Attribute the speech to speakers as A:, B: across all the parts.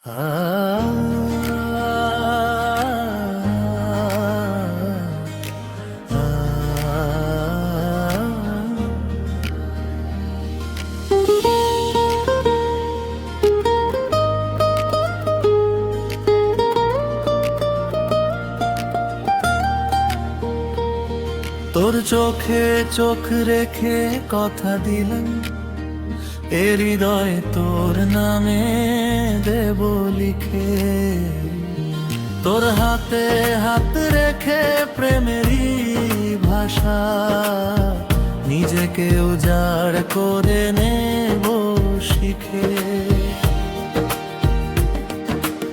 A: তোর চোখে চোখ রেখে কথা দিলাম, এ হৃদয়ে তোর নামে দেব লিখে। তোর হাতে হাত রেখে প্রেমেরই ভাষা, নিজেকে উজাড় করে নেব শিখে।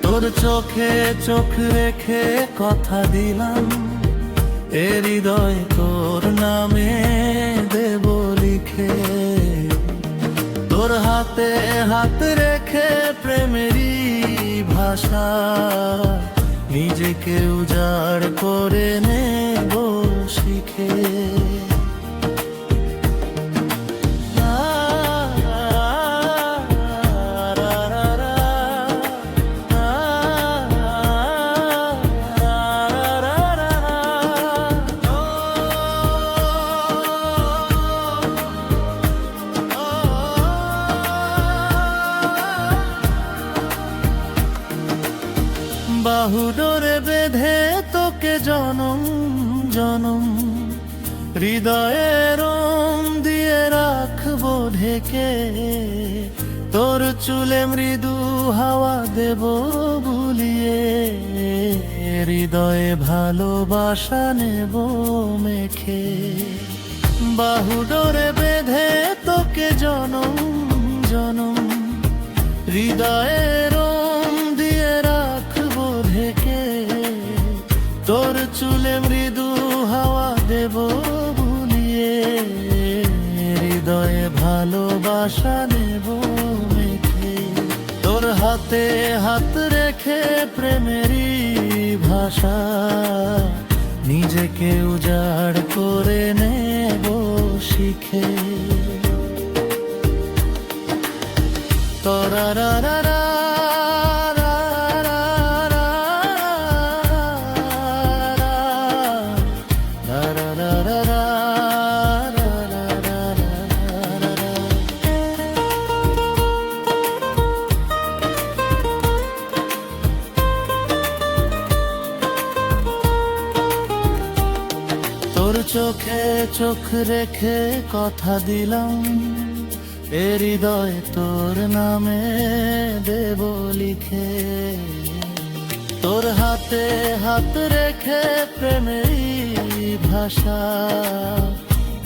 A: তোর চোখে চোখ রেখে কথা দিলাম, এ হৃদয় তোর নামে দেব লিখে। তোর হাতে হাত রেখে প্রেমেরই ভাষা, নিজেকে উজাড় করে নেব শিখে। বাহুডোরে বেঁধে তোকে জনম জনম, হৃদয়ে রং দিয়ে রাখবো ঢেকে। তোর চুলে মৃদু হাওয়া দেব বুলিয়ে, হৃদয়ে ভালোবাসা নেব মেখে। বাহুডোরে বেঁধে তোকে জনম জনম, হৃদয়ে রং দিয়ে রাখবো ঢেকে। তোর চুলে মৃদু হাওয়া দেব বুলিয়ে, হৃদয়ে ভালোবাসা নেব মেখে। তোর হাতে হাত রেখে প্রেমেরই ভাষা, নিজেকে উজাড় করে নেব শিখে। তোরা রা রা রা তোর চোখে চোখ রেখে কথা দিলাম, এ হৃদয় তোর নামে দেব লিখে। তোর হাতে হাত রেখে প্রেমেরই ভাষা,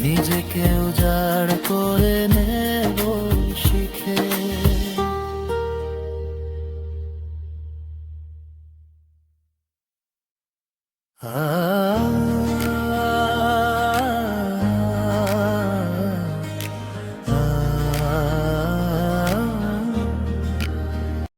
A: নিজেকে উজাড় করে নেব শিখে।